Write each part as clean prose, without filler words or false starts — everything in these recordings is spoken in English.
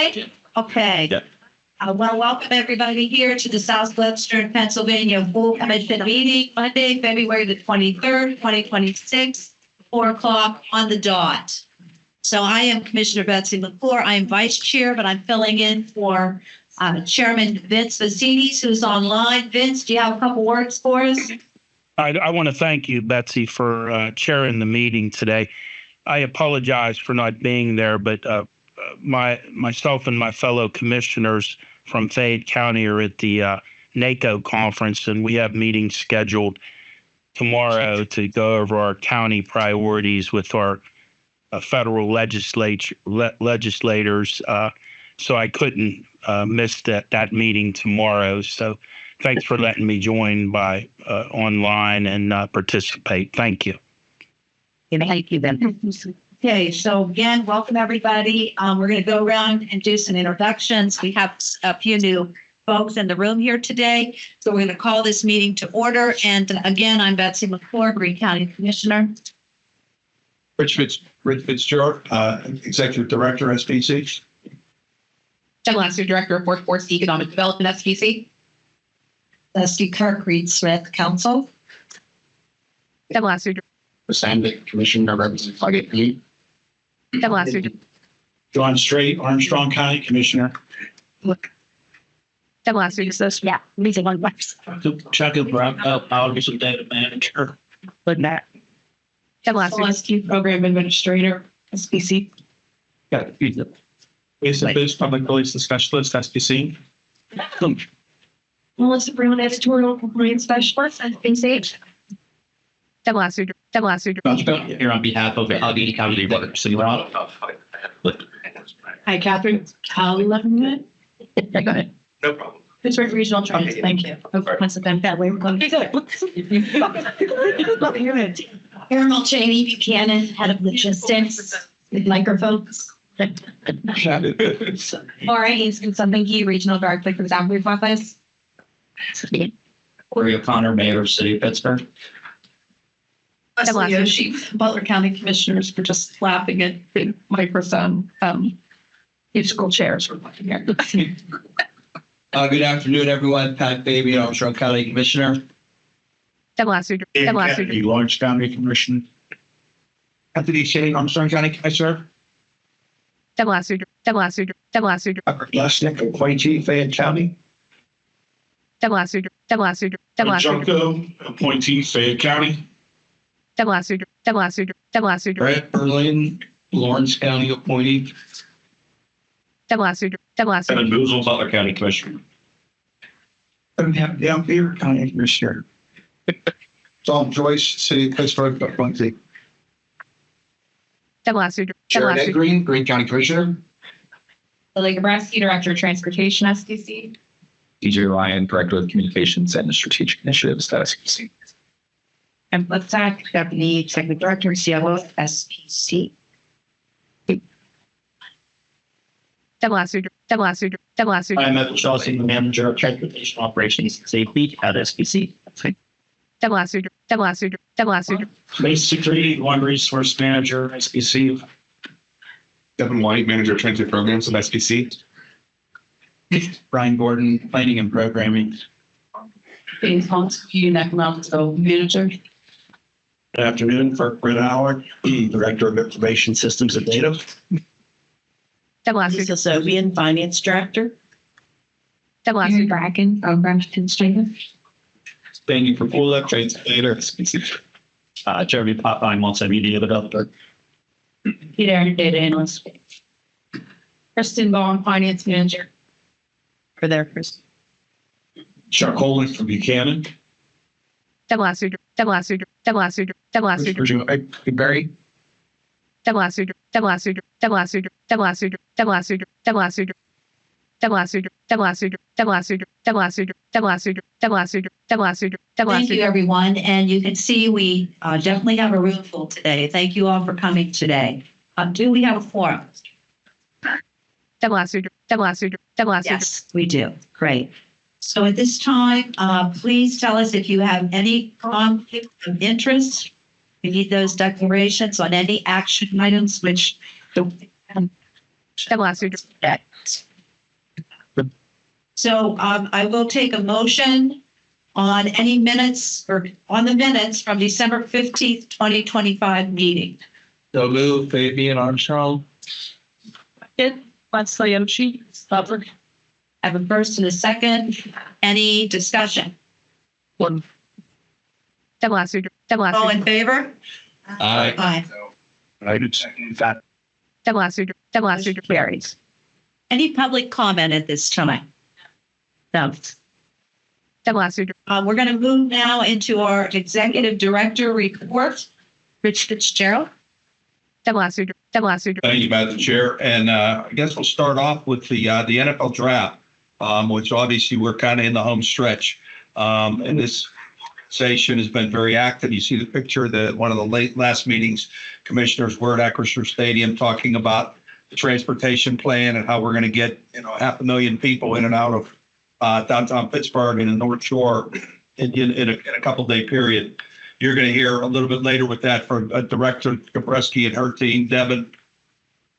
today? Okay. Yeah. I want to welcome everybody here to the Southwestern Pennsylvania Full Commission meeting, Monday, February the 23rd, 2026, 4 o'clock on the dot. So I am Commissioner Betsy McClure. I am Vice Chair, but I'm filling in for Chairman Vince Vassides, who's online. Vince, do you have a couple words for us? I want to thank you, Betsy, for chairing the meeting today. I apologize for not being there, but myself and my fellow commissioners from Fayette County are at the NACO conference, and we have meetings scheduled tomorrow to go over our county priorities with our federal legislators. So I couldn't miss that meeting tomorrow. So thanks for letting me join by online and participate. Thank you. Thank you, Ben. Okay, so again, welcome everybody. We're going to go around and do some introductions. We have a few new folks in the room here today, so we're going to call this meeting to order. And again, I'm Betsy McClure, Greene County Commissioner. Rich Fitzgerald, Executive Director, SPC. Jen Lasser, Director of Workforce Economic Development, SPC. Dusty Kirk, Reed Smith, Council. Jen Lasser, Sandy, Commissioner, representing Farragut County. Jen Lasser, John Strait, Armstrong County Commissioner. Jen Lasser, Yeah, meeting on Wax. Chuck Bronco, Policy Data Manager. Jen Lasser, Program Administrator, SPC. Lisa Fish, Public Relations Specialist, SPC. Melissa Brown, Editorial Compliance Specialist, SPC. Jen Lasser, Here on behalf of the Allegheny County Board. So you're on. Hi, Catherine. Go ahead. No problem. Pittsburgh Regional Trust. Thank you. That way we're going to be good. Caramel Cheney Buchanan, Head of Logistics, with microphones. Laura Haynes, something key Regional Director for the South Office. Corey O'Connor, Mayor of the City of Pittsburgh. Leslie Yoshi, Butler County Commissioners, for just laughing at the microphone musical chairs we're looking here. Good afternoon, everyone. Pat Baby, Armstrong County Commissioner. Lawrence County Commissioner. Anthony Shea, Armstrong County Commissioner. Lesnick, appointee, Fayette County. Junko, appointee, Fayette County. Brett Berlin, Lawrence County appointee. Evan Boozle, Butler County Commissioner. Down Beaver County Commissioner. Tom Joyce, City of Pittsburgh, appointee. Jared Ed Green, Greene County Commissioner. Lily Gabrowski, Director of Transportation, SDC. DJ Ryan, Director of Communications and Strategic Initiatives at SPC. And Liptak, Deputy Executive Director, COO, SPC. Jen Lasser. I'm Michael Chelsea, the Manager of Transportation Operations and Safety at SPC. Jen Lasser. Space Security, One Resource Manager, SPC. Devin White, Manager of Transit Programs of SPC. Brian Gordon, Planning and Programming. James Holmes, Community and Economic Development Manager. Good afternoon, Brett Howard, Director of Information Systems and Data. Lisa Sobian, Finance Director. Jen Bracken, Program Administrator. Thank you for Pula, Translator, SPC. Jeremy Popeye, Multimedia Developer. Peter Aaron, Data Analyst. Kristen Bond, Finance Manager. For their first. Chuck Holland from Buchanan. Jen Lasser. Barry. Thank you, everyone. And you can see we definitely have a room full today. Thank you all for coming today. Do we have a forum? Yes, we do. Great. So at this time, please tell us if you have any conflict of interest. We need those declarations on any action items which So I will take a motion on any minutes or on the minutes from December 15th, 2025 meeting. So move, Fabian Armstrong. Leslie Oshie. I have a first and a second. Any discussion? All in favor? Aye. Aye. Carries. Any public comment at this time? No. We're going to move now into our executive director report. Rich Fitzgerald. Thank you, Madam Chair. And I guess we'll start off with the NFL draft, which obviously we're kind of in the home stretch. And this organization has been very active. You see the picture that one of the last meetings, commissioners were at Acrisure Stadium talking about the transportation plan and how we're going to get 500,000 people in and out of downtown Pittsburgh and the North Shore in a couple-day period. You're going to hear a little bit later with that from Director Gabreski and her team, Devin,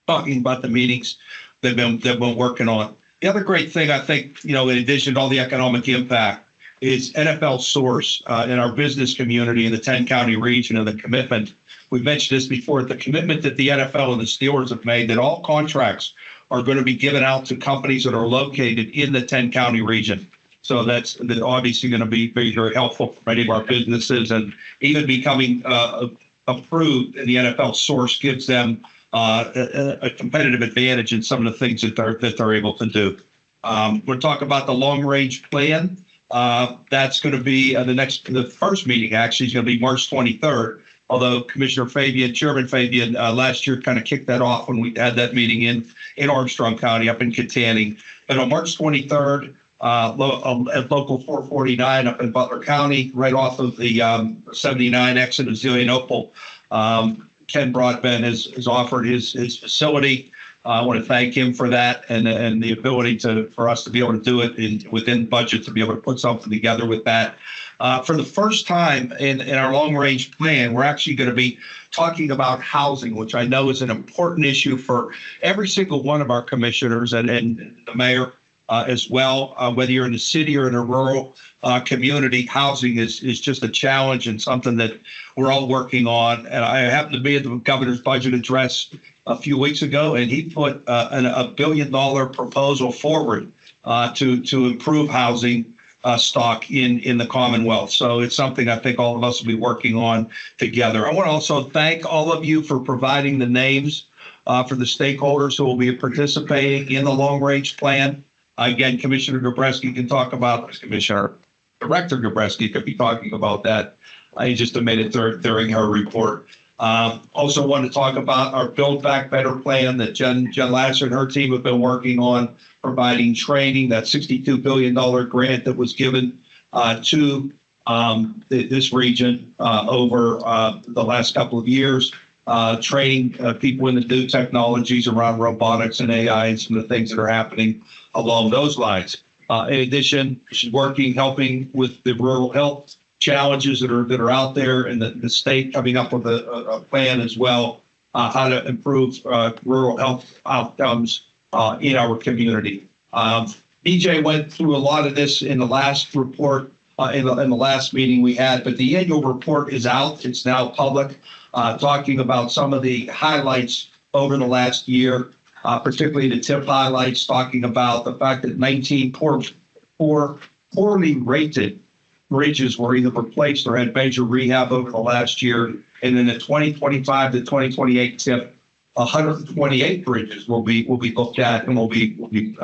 talking about the meetings they've been working on. The other great thing, I think, in addition to all the economic impact, is NFL Source in our business community in the 10-county region and the commitment. We've mentioned this before, the commitment that the NFL and the Steelers have made that all contracts are going to be given out to companies that are located in the 10-county region. So that's obviously going to be very, very helpful for many of our businesses, and even becoming approved in the NFL Source gives them a competitive advantage in some of the things that they're able to do. We'll talk about the long range plan. That's going to be the first meeting actually is going to be March 23rd. Although Commissioner Fabian, Chairman Fabian, last year kind of kicked that off when we had that meeting in Armstrong County up in Kittanning. But on March 23rd, at Local 449 up in Butler County, right off of the 79 exit of Zelienople, Ken Broadbent has offered his facility. I want to thank him for that and the ability for us to be able to do it within budget, to be able to put something together with that. For the first time in our long range plan, we're actually going to be talking about housing, which I know is an important issue for every single one of our commissioners and the mayor as well. Whether you're in the city or in a rural community, housing is just a challenge and something that we're all working on. And I happened to be at the governor's budget address a few weeks ago, and he put a $1 billion proposal forward to improve housing stock in the Commonwealth. So it's something I think all of us will be working on together. I want to also thank all of you for providing the names for the stakeholders who will be participating in the long range plan. Again, Commissioner Gabreski can talk about this. Director Gabreski could be talking about that. I just admitted during her report. Also want to talk about our Build Back Better plan that Jen Lasser and her team have been working on, providing training, that $62 billion grant that was given to this region over the last couple of years, training people in the new technologies around robotics and AI and some of the things that are happening along those lines. In addition, she's helping with the rural health challenges that are out there, and the state coming up with a plan as well, how to improve rural health outcomes in our community. BJ went through a lot of this in the last report, in the last meeting we had, but the annual report is out. It's now public, talking about some of the highlights over the last year, particularly the TIP highlights, talking about the fact that 19 poorly rated bridges were either replaced or had major rehab over the last year. And then the 2025 to 2028 TIP, 128 bridges will be looked at and will be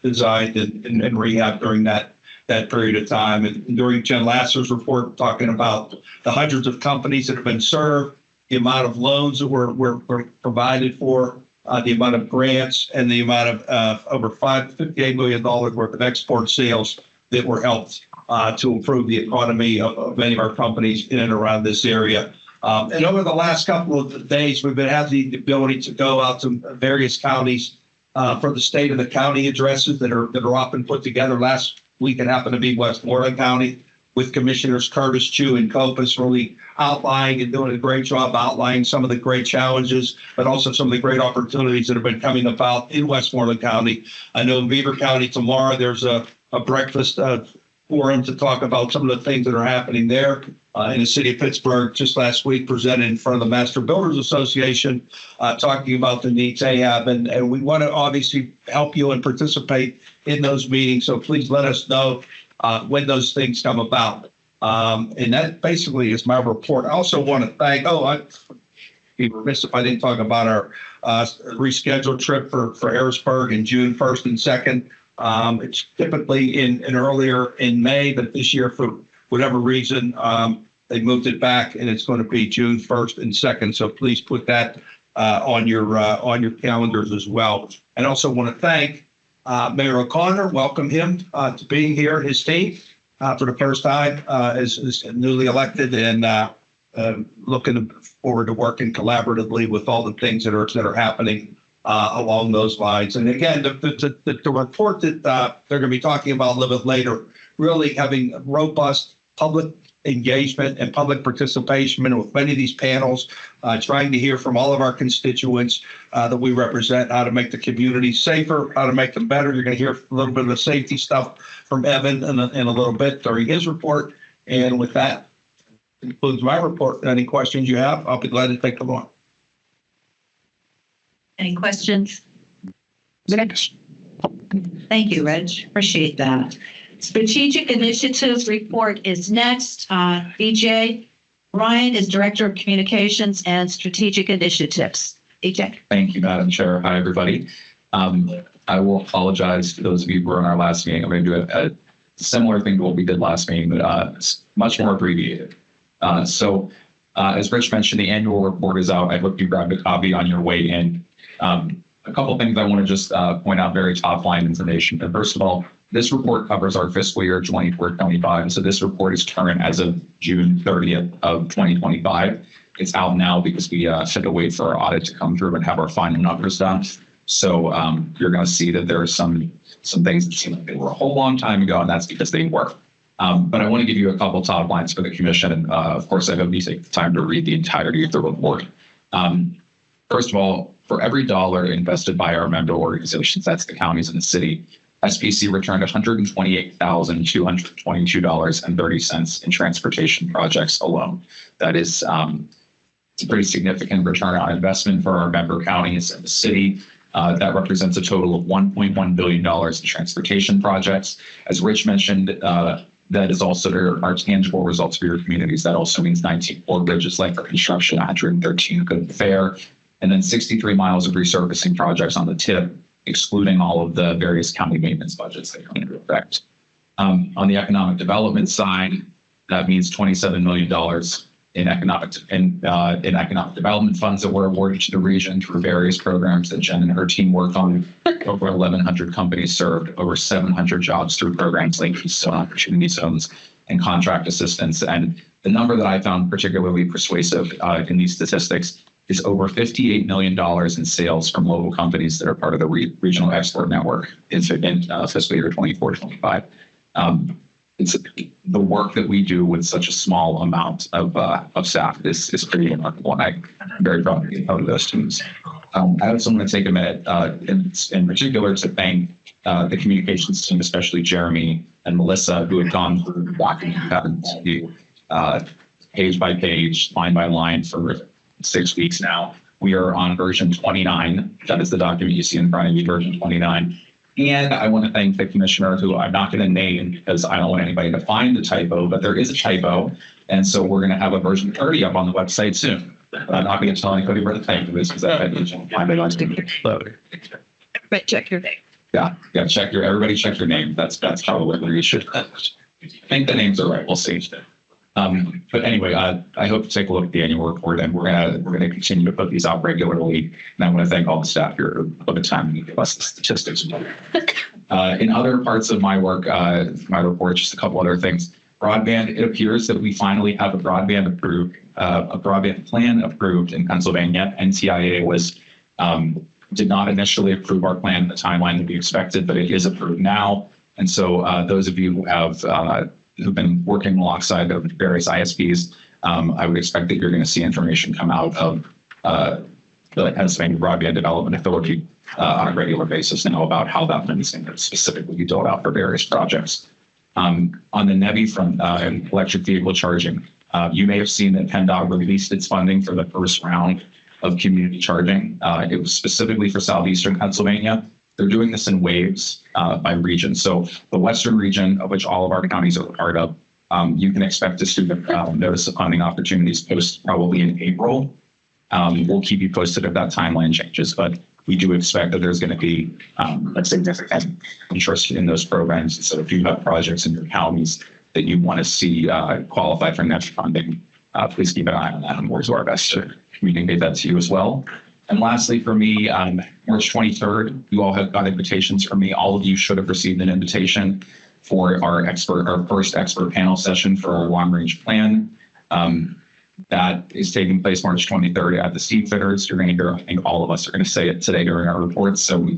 designed and rehab during that period of time. And during Jen Lasser's report, talking about the hundreds of companies that have been served, the amount of loans that were provided for, the amount of grants, and the amount of over $58 million worth of export sales that were helped to improve the economy of many of our companies in and around this area. And over the last couple of days, we've been having the ability to go out to various counties for the state of the county addresses that are often put together. Last week, it happened to be Westmoreland County. with Commissioners Curtis, Chu, and Copus, really outlining and doing a great job outlining some of the great challenges, but also some of the great opportunities that have been coming about in Westmoreland County. I know in Beaver County tomorrow, there's a breakfast forum to talk about some of the things that are happening there. In the city of Pittsburgh, just last week, presented in front of the Master Builders Association, talking about the needs they have. And we want to obviously help you and participate in those meetings. So please let us know when those things come about. And that basically is my report. I also want to thank, I'd be remiss if I didn't talk about our rescheduled trip for Harrisburg in June 1st and 2nd. It's typically in earlier in May, but this year, for whatever reason, they moved it back, and it's going to be June 1st and 2nd. So please put that on your calendars as well. And also want to thank Mayor O'Connor, welcome him to being here, his team, for the first time as newly elected, and looking forward to working collaboratively with all the things that are happening along those lines. And again, the report that they're going to be talking about a little bit later, really having robust public engagement and public participation with many of these panels, trying to hear from all of our constituents that we represent, how to make the community safer, how to make them better. You're going to hear a little bit of the safety stuff from Evan in a little bit during his report. And with that, concludes my report. Any questions you have, I'll be glad to take them on. Any questions? Thank you, Reg. Appreciate that. Strategic Initiatives Report is next. EJ Ryan is Director of Communications and Strategic Initiatives. EJ. Thank you, Madam Chair. Hi, everybody. I will apologize to those of you who were on our last meeting. I'm going to do a similar thing to what we did last meeting, but it's much more abbreviated. So as Rich mentioned, the annual report is out. I hope you grabbed a copy on your way in. A couple of things I want to just point out, very top line information. And first of all, this report covers our fiscal year 24-25. So this report is current as of June 30th of 2025. It's out now because we had to wait for our audit to come through and have our final numbers done. So you're going to see that there are some things that seem like they were a whole long time ago, and that's because they were. But I want to give you a couple top lines for the commission. And of course, I hope you take the time to read the entirety of the report. First of all, for every dollar invested by our member organizations, that's the counties and the city, SPC returned $128,222.30 in transportation projects alone. That is it's a pretty significant return on investment for our member counties and the city. That represents a total of $1.1 billion in transportation projects. As Rich mentioned, that is also our tangible results for your communities. That also means 19 Ford bridges like for construction, 113 good fair, and then 63 miles of resurfacing projects on the tip, excluding all of the various county maintenance budgets that come into effect. On the economic development side, that means $27 million in economic development funds that were awarded to the region through various programs that Jen and her team worked on. Over 1,100 companies served, over 700 jobs through programs like Keystone Opportunity Zones and contract assistance. And the number that I found particularly persuasive in these statistics is over $58 million in sales from local companies that are part of the regional export network in fiscal year 24-25. It's the work that we do with such a small amount of staff is pretty remarkable, and I'm very proud to be part of those teams. I also want to take a minute in particular to thank the communications team, especially Jeremy and Melissa, who had gone through document patterns page by page, line by line for 6 weeks now. We are on version 29. That is the document you see in front of you, version 29. And I want to thank the commissioner, who I'm not going to name because I don't want anybody to find the typo, but there is a typo. And so we're going to have a version 30 up on the website soon. But I'm not going to tell anybody where the typo is because everybody check your name. Yeah, everybody check your name. That's probably where you should. I think the names are right. We'll see. But anyway, I hope to take a look at the annual report, and we're gonna continue to put these out regularly. And I want to thank all the staff here for the time to give us the statistics. In other parts of my work, my report, just a couple other things. Broadband. It appears that we finally have a broadband plan approved in Pennsylvania. NTIA did not initially approve our plan in the timeline that we expected, but it is approved now. And so those of you who have who've been working alongside of various ISPs. I would expect that you're going to see information come out of the Pennsylvania Broadband Development Authority on a regular basis now about how that funding is specifically doled out for various projects. On the NEVI front, electric vehicle charging, you may have seen that PennDOT released its funding for the first round of community charging. It was specifically for southeastern Pennsylvania. They're doing this in waves by region. So the western region, of which all of our counties are a part of, you can expect to see the notice of funding opportunities post probably in April. We'll keep you posted if that timeline changes, but we do expect that there's going to be a significant interest in those programs. So if you have projects in your counties that you want to see qualify for NEVI funding, please keep an eye on that, and we'll do our best to communicate that to you as well. And lastly, for me, March 23rd, you all have got invitations from me. All of you should have received an invitation for our first expert panel session for our long range plan. That is taking place March 23rd at the Steam Fitters. You're going to hear, I think all of us are going to say it today during our reports. So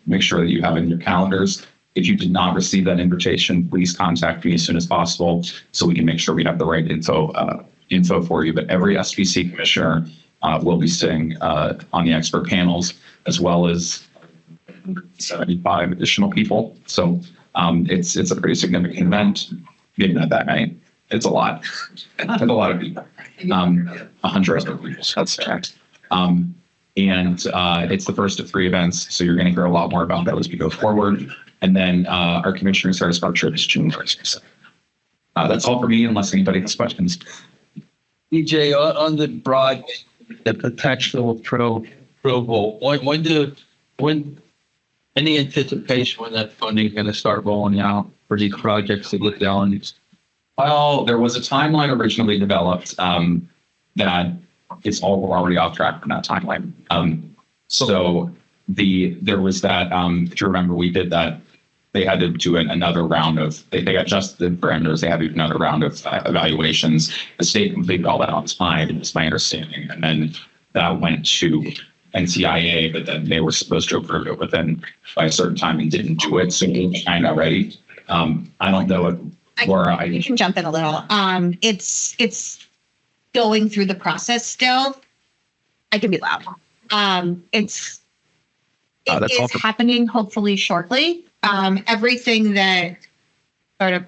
make sure that you have it in your calendars. If you did not receive that invitation, please contact me as soon as possible so we can make sure we have the right info for you. But every SBC commissioner will be sitting on the expert panels, as well as 75 additional people. So it's a pretty significant event. Maybe not that many. It's a lot. It's a lot of people. 100 other people. That's correct. And it's the first of 3 events. So you're going to hear a lot more about that as we go forward. And then our commissioners are structured as June 1st. That's all for me, unless anybody has questions. DJ, on the the potential approval, when any anticipation when that funding is going to start rolling out for these projects that look down? Well, there was a timeline originally developed that it's all we're already off track from that timeline. So there was that, if you remember, we did that. They had to do another round of, they got just the parameters. They had to do another round of evaluations. The state completed all that on time, is my understanding. And then that went to NTIA, but then they were supposed to approve it within by a certain time and didn't do it. So we're kind of ready. I don't know Laura. You can jump in a little. It's going through the process still. I can be loud. It is happening hopefully shortly. Everything that sort of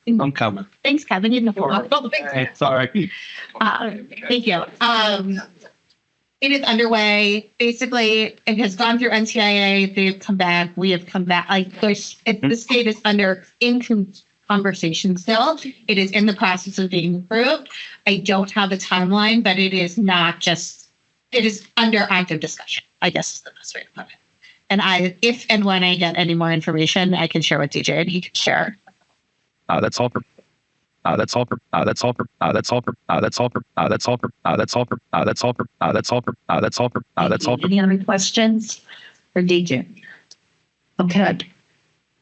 I'm coming. thanks, Kevin. You know, Sorry. thank you. It is underway. Basically, it has gone through NTIA. They've come back. We have come back. Like the state is in conversation still. It is in the process of being approved. I don't have a timeline, but it is not just. It is under active discussion, I guess is the best way to put it. And if and when I get any more information, I can share with DJ and he can share. That's all for. That's all for. That's all for. That's all for. That's all for. That's all for. That's all for. That's all for. That's all for. That's all for. That's all for. Any other questions for DJ? Okay.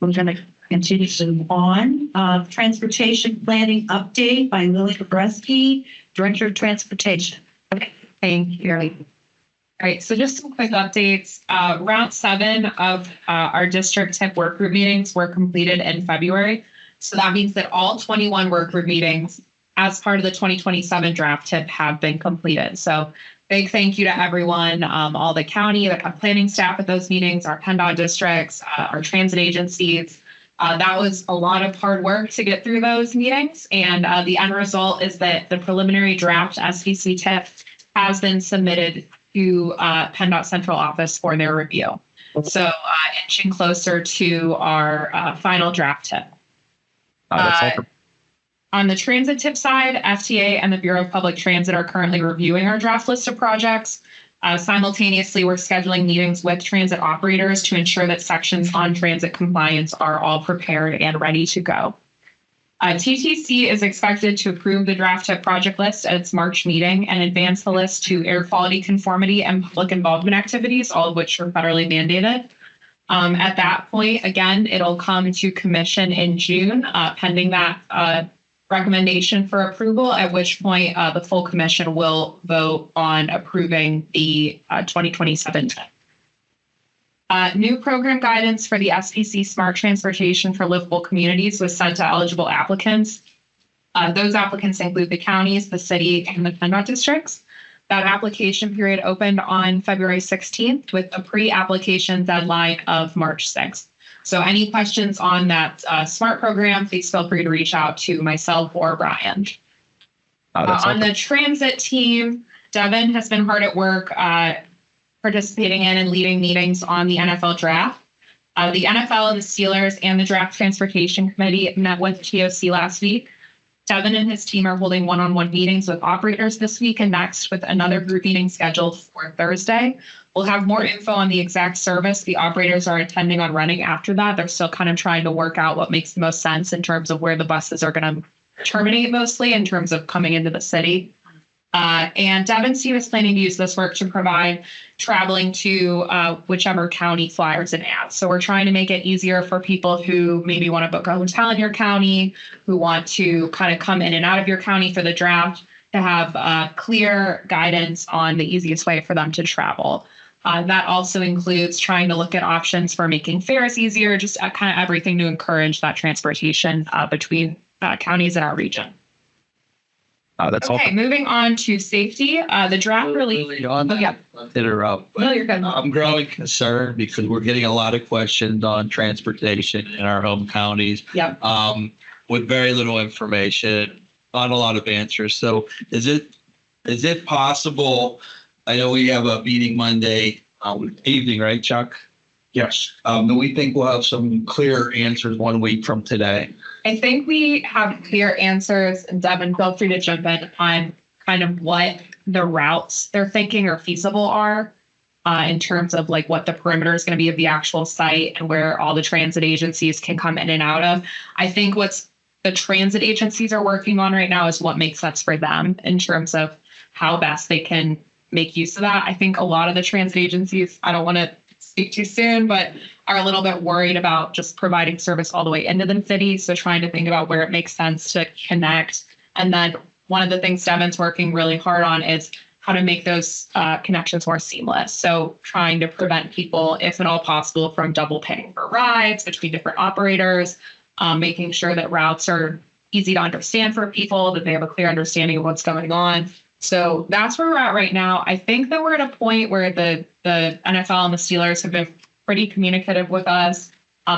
We're going to continue to move on. Transportation planning update by Lily Bobreski, Director of Transportation. Okay. Thank you. All right, so just some quick updates. Round 7 of our district TIP work group meetings were completed in February. So that means that all 21 work group meetings as part of the 2027 draft TIP have been completed. So big thank you to everyone, all the county, the planning staff at those meetings, our PennDOT districts, our transit agencies. That was a lot of hard work to get through those meetings. And the end result is that the preliminary draft SBC TIP has been submitted to PennDOT Central Office for their review. So inching closer to our final draft TIP. On the transit TIP side, FTA and the Bureau of Public Transit are currently reviewing our draft list of projects. Simultaneously, we're scheduling meetings with transit operators to ensure that sections on transit compliance are all prepared and ready to go. TTC is expected to approve the draft TIP project list at its March meeting and advance the list to air quality conformity and public involvement activities, all of which are federally mandated. At that point, again, it'll come to commission in June, pending that recommendation for approval, at which point the full commission will vote on approving the 2027 TIP. New program guidance for the SPC Smart Transportation for Livable Communities was sent to eligible applicants. Those applicants include the counties, the city, and the PennDOT districts. That application period opened on February 16th with a pre-application deadline of March 6th. So any questions on that SMART program, please feel free to reach out to myself or Brian. On the transit team, Devin has been hard at work participating in and leading meetings on the NFL draft. The NFL, the Steelers, and the Draft Transportation Committee met with TOC last week. Devin and his team are holding one-on-one meetings with operators this week and next, with another group meeting scheduled for Thursday. We'll have more info on the exact service the operators are intending on running after that. They're still kind of trying to work out what makes the most sense in terms of where the buses are going to terminate, mostly in terms of coming into the city. And Devin's team is planning to use this work to provide traveling to whichever county flyers and ads. So we're trying to make it easier for people who maybe want to book a hotel in your county, who want to kind of come in and out of your county for the draft, to have clear guidance on the easiest way for them to travel. That also includes trying to look at options for making fares easier, just kind of everything to encourage that transportation between counties in our region. That's okay, moving on to safety. The draft really. Interrupt. No, you're good. I'm growing concerned because we're getting a lot of questions on transportation in our home counties. Yep. With very little information, not a lot of answers. So is it possible? I know we have a meeting Monday evening, right, Chuck? Yes. Do we think we'll have some clear answers 1 week from today? I think we have clear answers, and Devin, feel free to jump in on kind of what the routes they're thinking are feasible are in terms of like what the perimeter is going to be of the actual site and where all the transit agencies can come in and out of. I think what's the transit agencies are working on right now is what makes sense for them in terms of how best they can make use of that. I think a lot of the transit agencies, I don't want to speak too soon, but are a little bit worried about just providing service all the way into the city. So trying to think about where it makes sense to connect. And then one of the things Devin's working really hard on is how to make those connections more seamless. So trying to prevent people, if at all possible, from double paying for rides between different operators, making sure that routes are easy to understand for people, that they have a clear understanding of what's going on. So that's where we're at right now. I think that we're at a point where the NFL and the Steelers have been pretty communicative with us.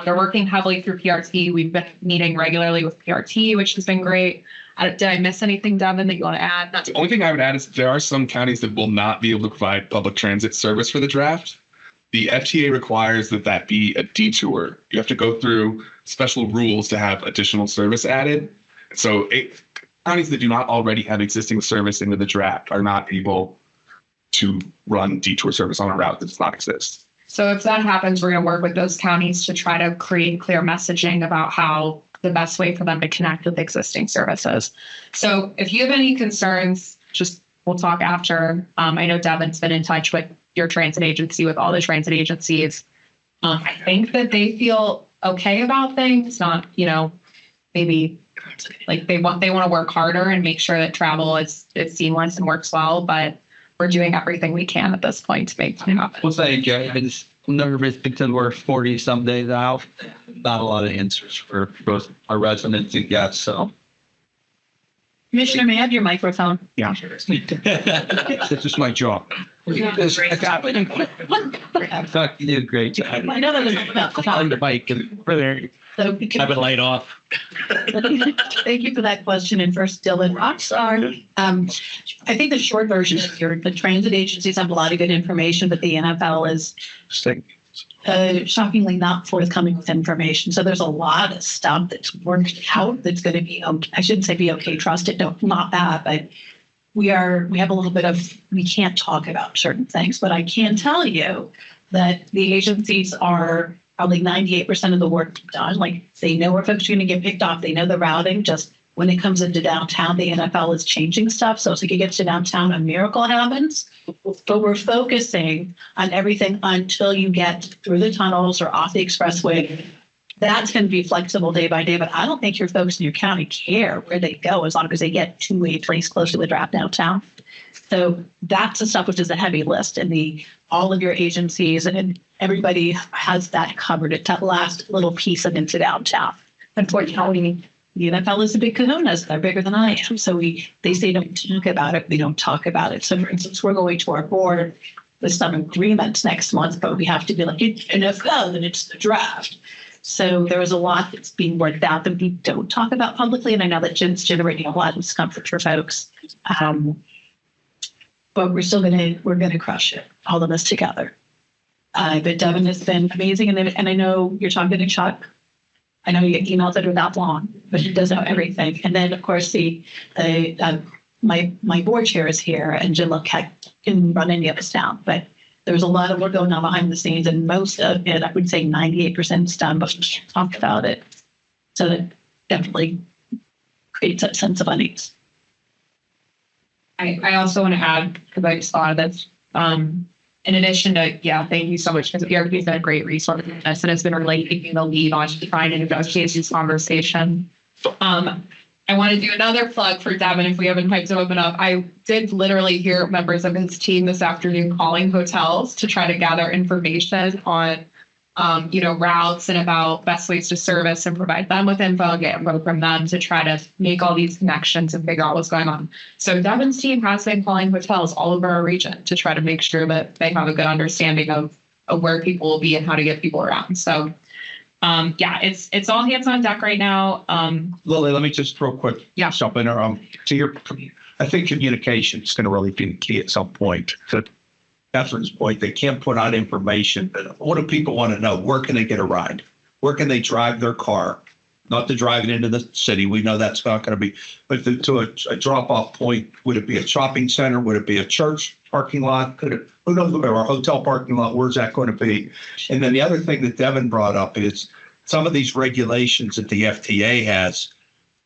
They're working heavily through PRT. We've been meeting regularly with PRT, which has been great. Did I miss anything, Devin, that you want to add? The only thing I would add is there are some counties that will not be able to provide public transit service for the draft. The FTA requires that be a detour. You have to go through special rules to have additional service added. So counties that do not already have existing service into the draft are not able to run detour service on a route that does not exist. So if that happens, we're going to work with those counties to try to create clear messaging about how the best way for them to connect with existing services. So if you have any concerns, we'll talk after. I know Devin's been in touch with your transit agency, with all the transit agencies. I think that they feel okay about things, not, maybe like they want to work harder and make sure that travel is seamless and works well, but we're doing everything we can at this point to make that happen. Well, thank you. I'm just nervous because we're 40 some days out. Not a lot of answers for both our residents and guests. So, Commissioner, may I have your microphone? Yeah. this is my job. I thought you did a great job. I know that was On the bike and brother, so have it light off. Thank you for that question. And first, Dylan Rockstar. I think the short version is the transit agencies have a lot of good information, but the NFL is shockingly not forthcoming with information. So there's a lot of stuff that's worked out that's going to be, I shouldn't say be okay, trust it, no, not that, but we have a little bit of, we can't talk about certain things, but I can tell you that the agencies are probably 98% of the work done. Like they know where folks are going to get picked off. They know the routing. Just when it comes into downtown, the NFL is changing stuff. So as it gets to downtown, a miracle happens. But we're focusing on everything until you get through the tunnels or off the expressway. That's going to be flexible day by day. But I don't think your folks in your county care where they go as long as they get to a place close to the draft downtown. So that's the stuff which is a heavy list, and all of your agencies and everybody has that covered. It's that last little piece of into downtown. Unfortunately, the NFL is a big kahunas. They're bigger than I am. So they say don't talk about it. We don't talk about it. So for instance, we're going to our board with some agreements next month, but we have to be like, it's NFL and it's the draft. So there is a lot that's being worked out that we don't talk about publicly. And I know that Jim's generating a lot of discomfort for folks. But we're going to crush it, all of us together. But Devin has been amazing. And I know you're talking to Chuck. I know you get emails that are that long, but he does know everything. And then, of course, my board chair is here, and Jim Luckett can run any of us down. But there's a lot of work going on behind the scenes, and most of it, I would say 98% is done, but we can't talk about it. So that definitely creates a sense of unease. I also want to add, because I just thought of this, in addition to, thank you so much, because PRP has been a great resource for this, and it's been really taking the lead on trying to negotiate this conversation. I want to do another plug for Devin if we haven't typed him enough. I did literally hear members of his team this afternoon calling hotels to try to gather information on, routes and about best ways to service and provide them with info, get info from them to try to make all these connections and figure out what's going on. So Devin's team has been calling hotels all over our region to try to make sure that they have a good understanding of where people will be and how to get people around. So it's all hands on deck right now. Lily, let me just real quick jump in there. I think communication is going to really be the key at some point. To Catherine's point, they can't put out information. What do people want to know? Where can they get a ride? Where can they drive their car? Not to drive it into the city. We know that's not going to be, but to a drop-off point. Would it be a shopping center? Would it be a church parking lot? Who knows? Or a hotel parking lot? Where's that going to be? And then the other thing that Devin brought up is some of these regulations that the FTA has.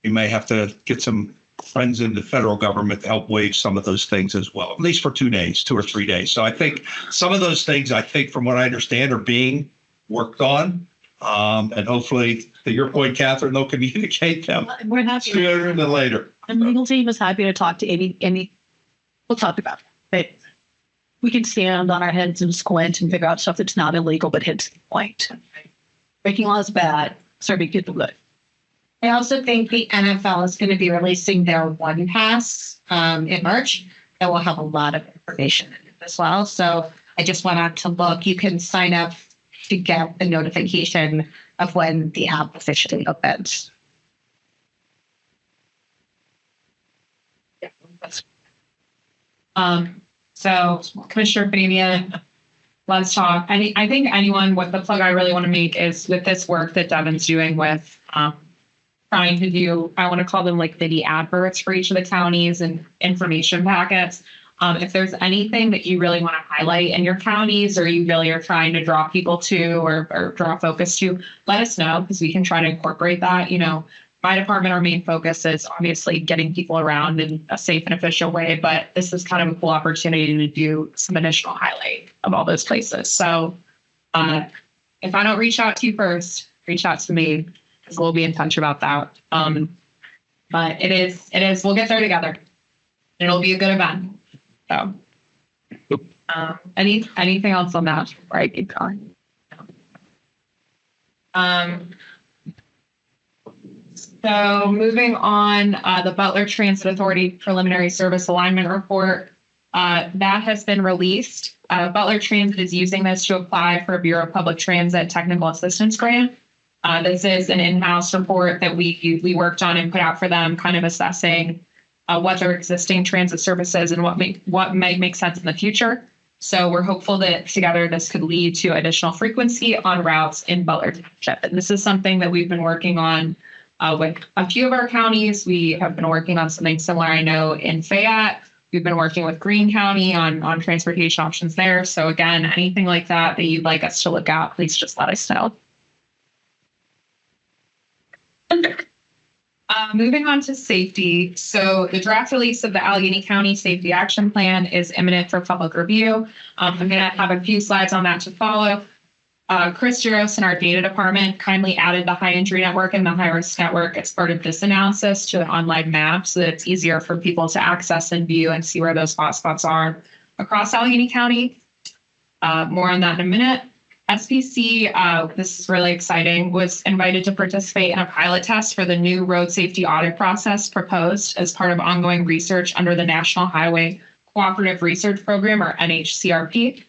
You may have to get some friends in the federal government to help waive some of those things as well, at least for 2 days, 2 or 3 days. So I think some of those things, from what I understand, are being worked on. And hopefully, to your point, Catherine, they'll communicate them We're happy. sooner than later. The legal team is happy to talk to any. We'll talk about it. But we can stand on our heads and squint and figure out stuff that's not illegal but hits the point. Breaking law is bad. Serving people good. I also think the NFL is going to be releasing their One Pass in March. That will have a lot of information in it as well. So I just went on to look. You can sign up to get a notification of when the app officially opens. So Commissioner Fabian, let's talk. I think what the plug I really want to make is with this work that Devin's doing with trying to do, I want to call them like mini adverts for each of the counties and information packets. If there's anything that you really want to highlight in your counties or you really are trying to draw people to or draw focus to, let us know because we can try to incorporate that. My department, our main focus is obviously getting people around in a safe and efficient way, but this is kind of a cool opportunity to do some additional highlight of all those places. So if I don't reach out to you first, reach out to me because we'll be in touch about that. But it is, we'll get there together. It'll be a good event. So anything else on that before I keep going? So moving on, the Butler Transit Authority Preliminary Service Alignment Report, that has been released. Butler Transit is using this to apply for a Bureau of Public Transit Technical Assistance Grant. This is an in-house report that we worked on and put out for them, kind of assessing what their existing transit services and what might make sense in the future. So we're hopeful that together this could lead to additional frequency on routes in Butler Township. And this is something that we've been working on with a few of our counties. We have been working on something similar, I know, in Fayette. We've been working with Greene County on transportation options there. So again, anything like that you'd like us to look at, please just let us know. Moving on to safety. So the draft release of the Allegheny County Safety Action Plan is imminent for public review. I'm going to have a few slides on that to follow. Chris Jaros in our data department kindly added the high injury network and the high risk network as part of this analysis to an online map so that it's easier for people to access and view and see where those hotspots are across Allegheny County. More on that in a minute. SPC, this is really exciting, was invited to participate in a pilot test for the new road safety audit process proposed as part of ongoing research under the National Highway Cooperative Research Program, or NHCRP.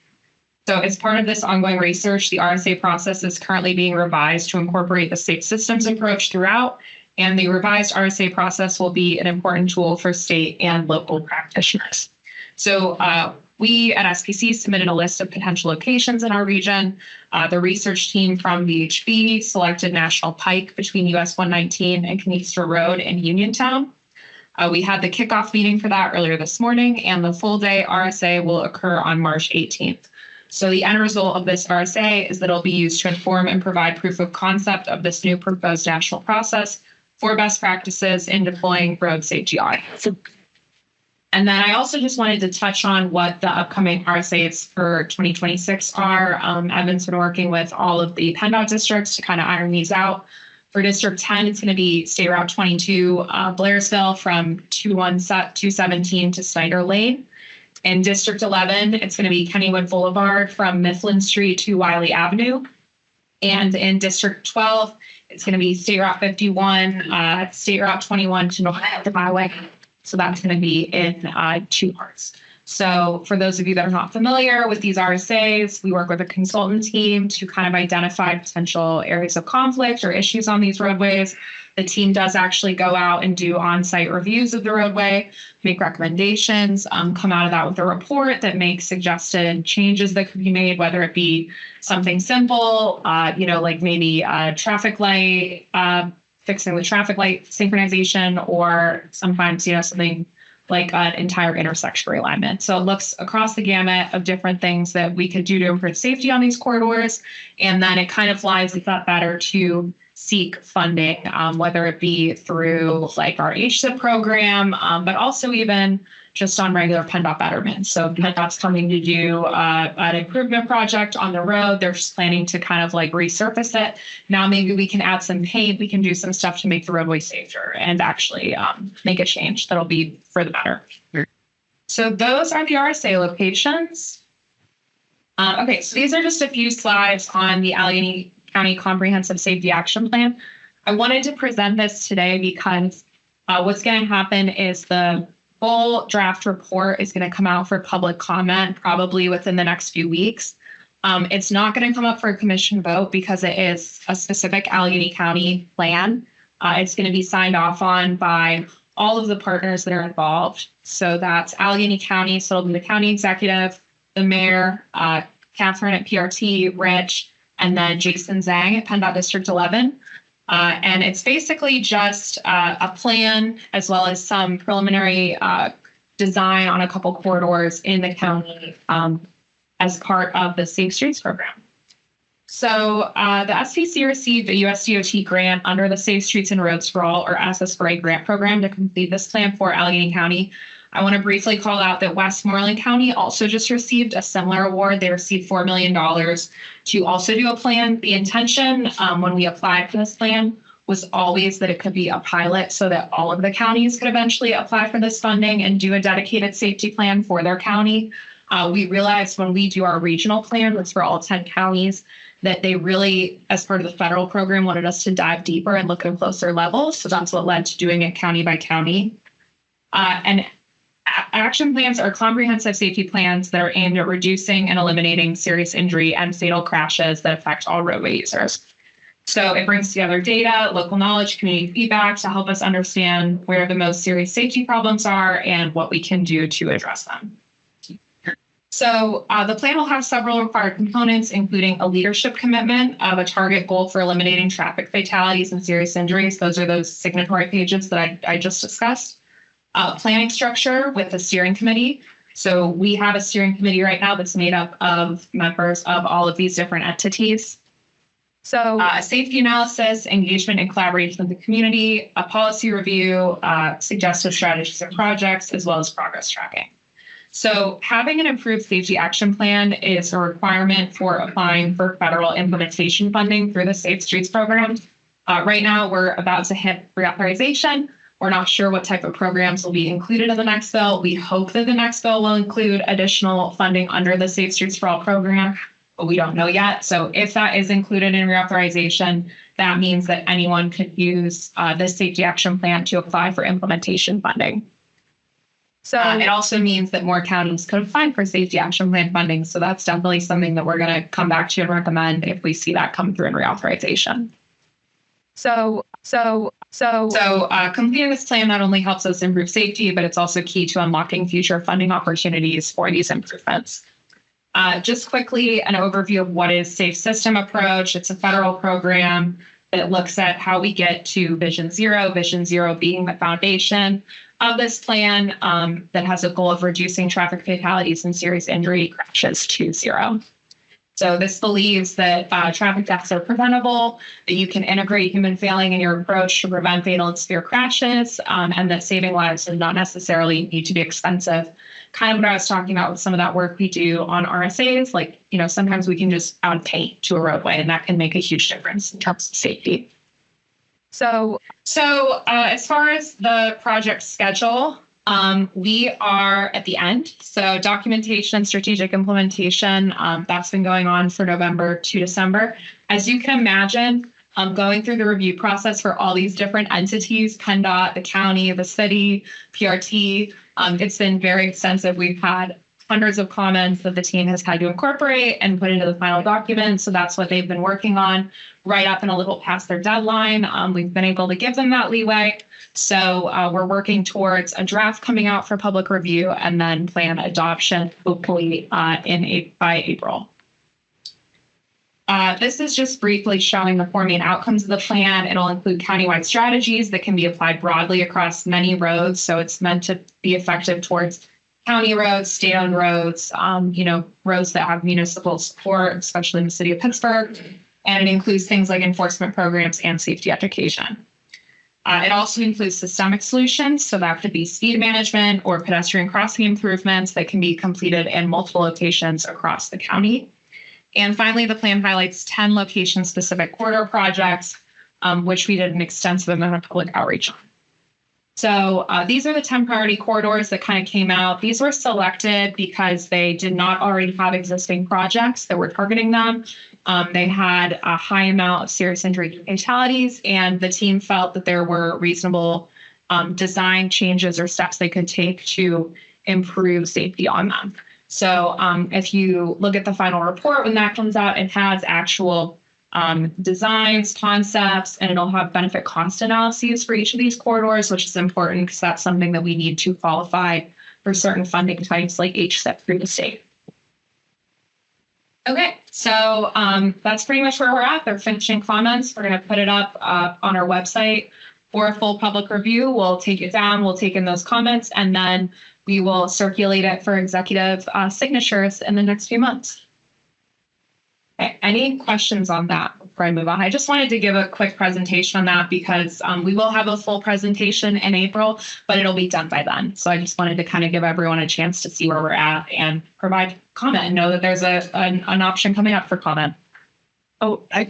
So as part of this ongoing research, the RSA process is currently being revised to incorporate the state systems approach throughout, and the revised RSA process will be an important tool for state and local practitioners. So we at SPC submitted a list of potential locations in our region. The research team from VHB selected National Pike between US 119 and Canista Road in Uniontown. We had the kickoff meeting for that earlier this morning, and the full day RSA will occur on March 18th. So the end result of this RSA is that it'll be used to inform and provide proof of concept of this new proposed national process for best practices in deploying road safety audits. And then I also just wanted to touch on what the upcoming RSAs for 2026 are. Evan's been working with all of the PennDOT districts to kind of iron these out. For District 10, it's going to be State Route 22, Blairsville from 217 to Snyder Lane. In District 11, it's going to be Kennywood Boulevard from Mifflin Street to Wiley Avenue. And in District 12, it's going to be State Route 51, State Route 21 to North Highway. So that's going to be in 2 parts. So for those of you that are not familiar with these RSAs, we work with a consultant team to kind of identify potential areas of conflict or issues on these roadways. The team does actually go out and do on-site reviews of the roadway, make recommendations, come out of that with a report that makes suggested changes that could be made, whether it be something simple, like maybe a traffic light, fixing the traffic light synchronization, or sometimes, something like an entire intersection realignment. So it looks across the gamut of different things that we could do to improve safety on these corridors. And then it kind of lies a thought better to seek funding, whether it be through like our HSIP program, but also even just on regular PennDOT betterment. So PennDOT's coming to do an improvement project on the road. They're just planning to kind of like resurface it. Now maybe we can add some paint. We can do some stuff to make the roadway safer and actually make a change that'll be for the better. So those are the RSA locations. Okay, so these are just a few slides on the Allegheny County Comprehensive Safety Action Plan. I wanted to present this today because what's going to happen is the full draft report is going to come out for public comment probably within the next few weeks. It's not going to come up for a commission vote because it is a specific Allegheny County plan. It's going to be signed off on by all of the partners that are involved. So that's Allegheny County, so it'll be the county executive, the mayor, Catherine at PRT, Rich, and then Jason Zhang at PennDOT District 11. And it's basically just a plan as well as some preliminary design on a couple corridors in the county as part of the Safe Streets program. So the SPC received a USDOT grant under the Safe Streets and Roads for All, or SS4A grant program, to complete this plan for Allegheny County. I want to briefly call out that Westmoreland County also just received a similar award. They received $4 million to also do a plan. The intention when we applied for this plan was always that it could be a pilot so that all of the counties could eventually apply for this funding and do a dedicated safety plan for their county. We realized when we do our regional plan, that's for all 10 counties, that they really, as part of the federal program, wanted us to dive deeper and look at a closer level. So that's what led to doing it county by county. And action plans are comprehensive safety plans that are aimed at reducing and eliminating serious injury and fatal crashes that affect all roadway users. So it brings together data, local knowledge, community feedback to help us understand where the most serious safety problems are and what we can do to address them. So the plan will have several required components, including a leadership commitment of a target goal for eliminating traffic fatalities and serious injuries. Those are those signatory pages that I just discussed. Planning structure with a steering committee. So we have a steering committee right now that's made up of members of all of these different entities. So safety analysis, engagement and collaboration with the community, a policy review, suggestive strategies and projects, as well as progress tracking. So having an improved safety action plan is a requirement for applying for federal implementation funding through the Safe Streets program. Right now, we're about to hit reauthorization. We're not sure what type of programs will be included in the next bill. We hope that the next bill will include additional funding under the Safe Streets for All program, but we don't know yet. So if that is included in reauthorization, that means that anyone could use this safety action plan to apply for implementation funding. So it also means that more counties could apply for safety action plan funding. So that's definitely something that we're going to come back to and recommend if we see that come through in reauthorization. So completing this plan not only helps us improve safety, but it's also key to unlocking future funding opportunities for these improvements. Just quickly, an overview of what is Safe System Approach. It's a federal program that looks at how we get to Vision Zero being the foundation of this plan that has a goal of reducing traffic fatalities and serious injury crashes to zero. So this believes that traffic deaths are preventable, that you can integrate human failing in your approach to prevent fatal and severe crashes, and that saving lives does not necessarily need to be expensive. Kind of what I was talking about with some of that work we do on RSAs, like, sometimes we can just add paint to a roadway, and that can make a huge difference in terms of safety. So as far as the project schedule, we are at the end. So documentation and strategic implementation, that's been going on for November to December. As you can imagine, going through the review process for all these different entities, PennDOT, the county, the city, PRT, it's been very extensive. We've had hundreds of comments that the team has had to incorporate and put into the final document. So that's what they've been working on right up and a little past their deadline. We've been able to give them that leeway. So we're working towards a draft coming out for public review and then plan adoption, hopefully by April. This is just briefly showing the four main outcomes of the plan. It'll include countywide strategies that can be applied broadly across many roads. So it's meant to be effective towards county roads, state-owned roads, roads that have municipal support, especially in the city of Pittsburgh. And it includes things like enforcement programs and safety education. It also includes systemic solutions. So that could be speed management or pedestrian crossing improvements that can be completed in multiple locations across the county. And finally, the plan highlights 10 location-specific corridor projects, which we did an extensive amount of public outreach on. So these are the 10 priority corridors that kind of came out. These were selected because they did not already have existing projects that were targeting them. They had a high amount of serious injury fatalities, and the team felt that there were reasonable design changes or steps they could take to improve safety on them. So if you look at the final report, when that comes out, it has actual designs, concepts, and it'll have benefit cost analyses for each of these corridors, which is important because that's something that we need to qualify for certain funding types like HSIP through the state. Okay, so that's pretty much where we're at. They're finishing comments. We're going to put it up on our website for a full public review. We'll take it down, we'll take in those comments, and then we will circulate it for executive signatures in the next few months. Okay, any questions on that before I move on? I just wanted to give a quick presentation on that because we will have a full presentation in April, but it'll be done by then. So I just wanted to kind of give everyone a chance to see where we're at and provide comment and know that there's an option coming up for comment. Oh, I